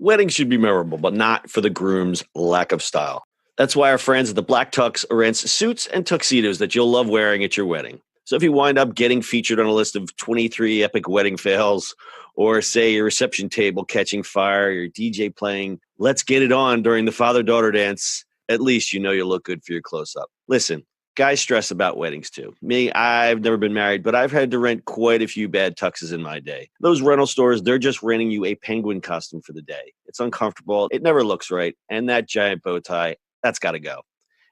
Weddings should be memorable, but not for the groom's lack of style. That's why our friends at the Black Tux rents suits and tuxedos that you'll love wearing at your wedding. So if you wind up getting featured on a list of 23 epic wedding fails, or say your reception table catching fire, your DJ playing Let's Get It On during the father-daughter dance, at least you know you'll look good for your close-up. Listen, guys stress about weddings too. Me, I've never been married, but I've had to rent quite a few bad tuxes in my day. Those rental stores, they're just renting you a penguin costume for the day. It's uncomfortable, it never looks right, and that giant bow tie, that's got to go.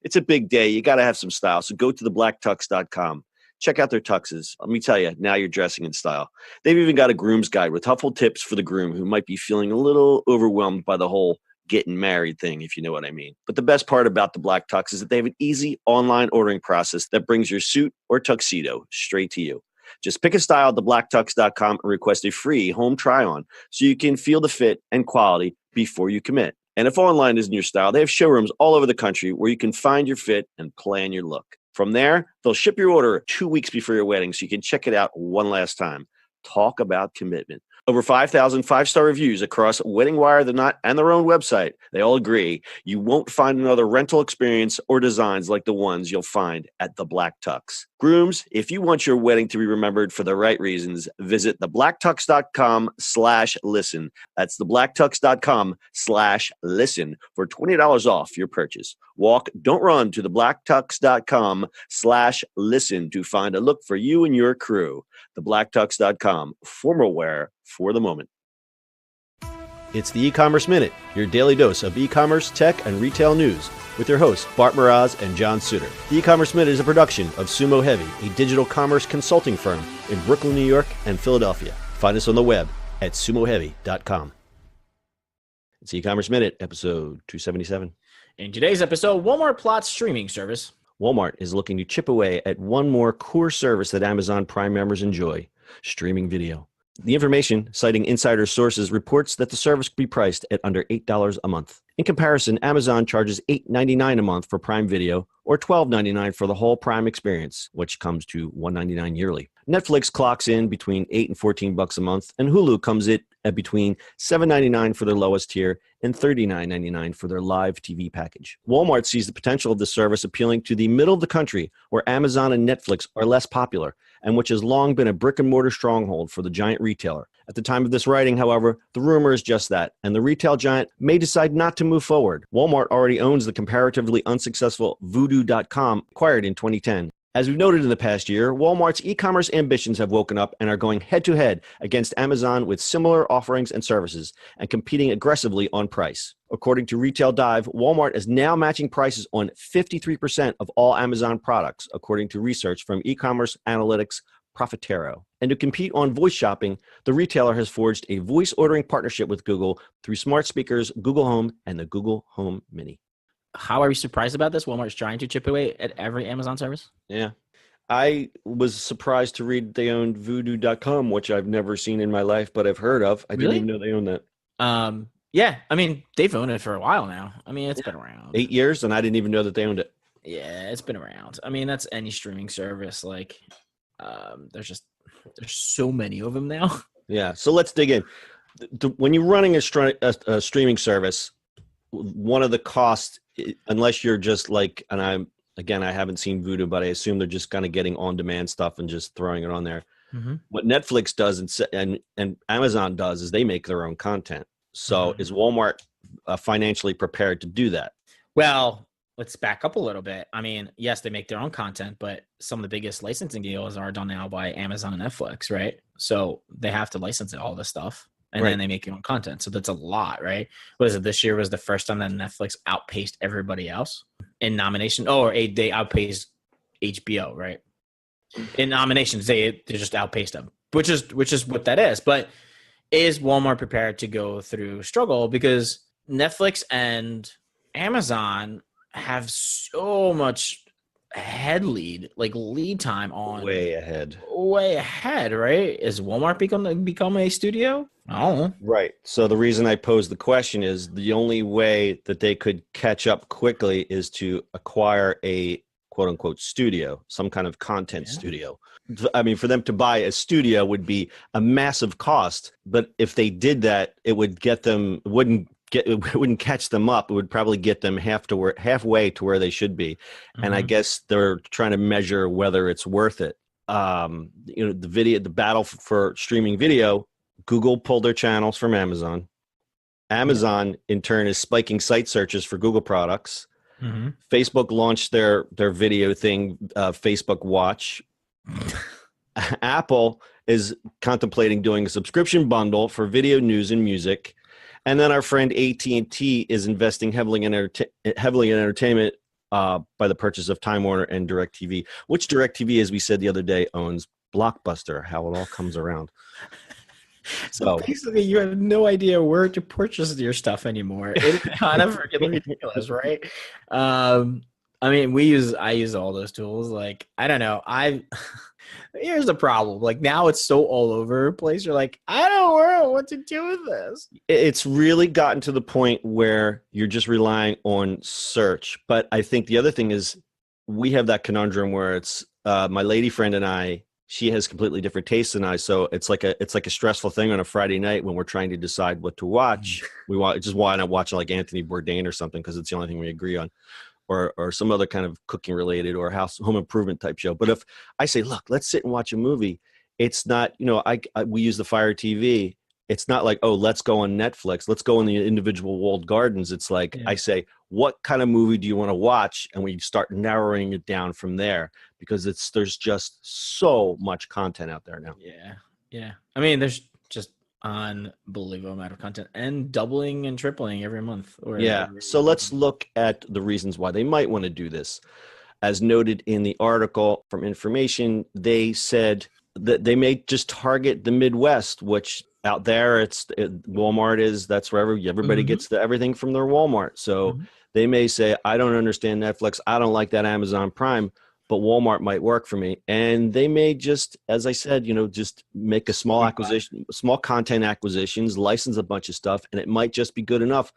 It's a big day. You got to have some style. So go to theblacktux.com. Check out their tuxes. Let me tell you, now you're dressing in style. They've even got a groom's guide with helpful tips for the groom who might be feeling a little overwhelmed by the whole getting married thing, if you know what I mean. But the best part about the Black Tux is that they have an easy online ordering process that brings your suit or tuxedo straight to you. Just pick a style at theblacktux.com and request a free home try-on so you can feel the fit and quality before you commit. And if online isn't your style, they have showrooms all over the country where you can find your fit and plan your look. From there, they'll ship your order 2 weeks before your wedding so you can check it out one last time. Talk about commitment. Over 5,000 five-star reviews across Wedding Wire, The Knot, and their own website. They all agree you won't find another rental experience or designs like the ones you'll find at the Black Tux. Grooms, if you want your wedding to be remembered for the right reasons, visit theblacktux.com/listen. That's theblacktux.com/listen for $20 off your purchase. Walk, don't run to theblacktux.com/listen to find a look for you and your crew. Theblacktux.com, formal wear for the moment. It's the E-Commerce Minute, your daily dose of e-commerce, tech, and retail news with your hosts, Bart Mraz and John Suter. The E-Commerce Minute is a production of Sumo Heavy, a digital commerce consulting firm in Brooklyn, New York, and Philadelphia. Find us on the web at sumoheavy.com. It's E-Commerce Minute, episode 277. In today's episode, Walmart plots streaming service. Walmart is looking to chip away at one more core service that Amazon Prime members enjoy, streaming video. The information, citing insider sources, reports that the service could be priced at under $8 a month. In comparison, Amazon charges $8.99 a month for Prime Video or $12.99 for the whole Prime experience, which comes to $199 yearly. Netflix clocks in between $8 and $14 a month, and Hulu comes in at between $7.99 for their lowest tier and $39.99 for their live TV package. Walmart sees the potential of this service appealing to the middle of the country where Amazon and Netflix are less popular and which has long been a brick-and-mortar stronghold for the giant retailer. At the time of this writing, however, the rumor is just that, and the retail giant may decide not to move forward. Walmart already owns the comparatively unsuccessful Vudu.com, acquired in 2010. As we've noted in the past year, Walmart's e-commerce ambitions have woken up and are going head-to-head against Amazon with similar offerings and services and competing aggressively on price. According to Retail Dive, Walmart is now matching prices on 53% of all Amazon products, according to research from e-commerce analytics Profitero. And to compete on voice shopping, the retailer has forged a voice ordering partnership with Google through smart speakers, Google Home, and the Google Home Mini. How are you surprised about this? Walmart's trying to chip away at every Amazon service? Yeah. I was surprised to read they owned Vudu.com, which I've never seen in my life, but I've heard of. I didn't even know they owned that. Yeah. I mean, they've owned it for a while now. I mean, it's been around. 8 years, and I didn't even know that they owned it. Yeah, it's been around. I mean, that's any streaming service. Like, there's so many of them now. Yeah. So let's dig in. When you're running a streaming service, one of the costs, unless you're just like, and I haven't seen Vudu, but I assume they're just kind of getting on-demand stuff and just throwing it on there. Mm-hmm. What Netflix does and Amazon does is they make their own content. So is Walmart financially prepared to do that? Well, let's back up a little bit. I mean, yes, they make their own content, but some of the biggest licensing deals are done now by Amazon and Netflix, right? So they have to license all this stuff. And then they make their own content. So that's a lot, right? What is it? This year was the first time that Netflix outpaced everybody else in nomination. They outpaced HBO, right? In nominations, they just outpaced them, which is what that is. But is Walmart prepared to go through struggle? Because Netflix and Amazon have so much lead time on way ahead, right? Is Walmart become a studio? Oh, right. So the reason I posed the question is the only way that they could catch up quickly is to acquire a quote unquote studio, some kind of content studio. I mean, for them to buy a studio would be a massive cost, but if they did that, it would get them, it wouldn't catch them up. It would probably get them halfway to where they should be. And I guess they're trying to measure whether it's worth it. The battle for streaming video, Google pulled their channels from Amazon. Amazon in turn is spiking site searches for Google products. Facebook launched their video thing, Facebook Watch. Apple is contemplating doing a subscription bundle for video, news, and music. And then our friend AT&T is investing heavily in entertainment by the purchase of Time Warner and DirecTV, which DirecTV, as we said the other day, owns Blockbuster, how it all comes around. So basically, you have no idea where to purchase your stuff anymore. It's kind of freaking ridiculous, right? I mean, I use all those tools. Like, I don't know. Here's the problem. Like, now it's so all over the place. You're like, I don't know what to do with this. It's really gotten to the point where you're just relying on search. But I think the other thing is we have that conundrum where it's my lady friend and I, she has completely different tastes than I. So it's like a stressful thing on a Friday night when we're trying to decide what to watch. We want to watch like Anthony Bourdain or something because it's the only thing we agree on, or some other kind of cooking related or home improvement type show. But if I say, look, let's sit and watch a movie, it's not, we use the Fire TV. It's not like, oh, let's go on Netflix. Let's go in the individual walled gardens. It's like, I say, what kind of movie do you want to watch? And we start narrowing it down from there because there's just so much content out there now. Yeah. I mean, there's just unbelievable amount of content and doubling and tripling every month. So let's look at the reasons why they might want to do this. As noted in the article from Information, they said that they may just target the Midwest, which out there Walmart that's where everybody gets everything from their Walmart. So they may say, I don't understand Netflix. I don't like that Amazon Prime, but Walmart might work for me. And they may just, as I said, just make a small acquisition, small content acquisitions, license a bunch of stuff. And it might just be good enough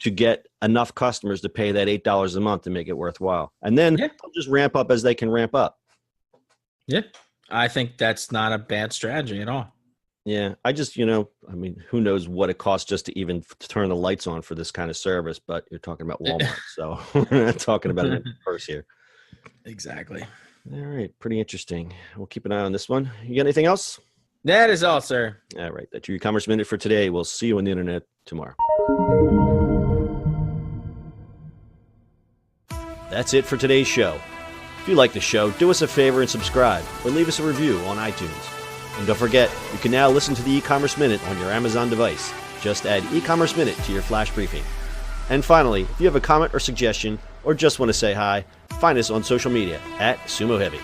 to get enough customers to pay that $8 a month to make it worthwhile. And then they'll just ramp up as they can ramp up. Yeah. I think that's not a bad strategy at all. Yeah, I just, I mean, who knows what it costs just to even turn the lights on for this kind of service, but you're talking about Walmart, so we're not talking about it in purse here. Exactly. All right, pretty interesting. We'll keep an eye on this one. You got anything else? That is all, sir. All right, that's your e-commerce minute for today. We'll see you on the internet tomorrow. That's it for today's show. If you like the show, do us a favor and subscribe or leave us a review on iTunes. And don't forget, you can now listen to the e-commerce minute on your Amazon device. Just add e-commerce minute to your flash briefing. And finally, if you have a comment or suggestion or just want to say hi, find us on social media @Sumo Heavy.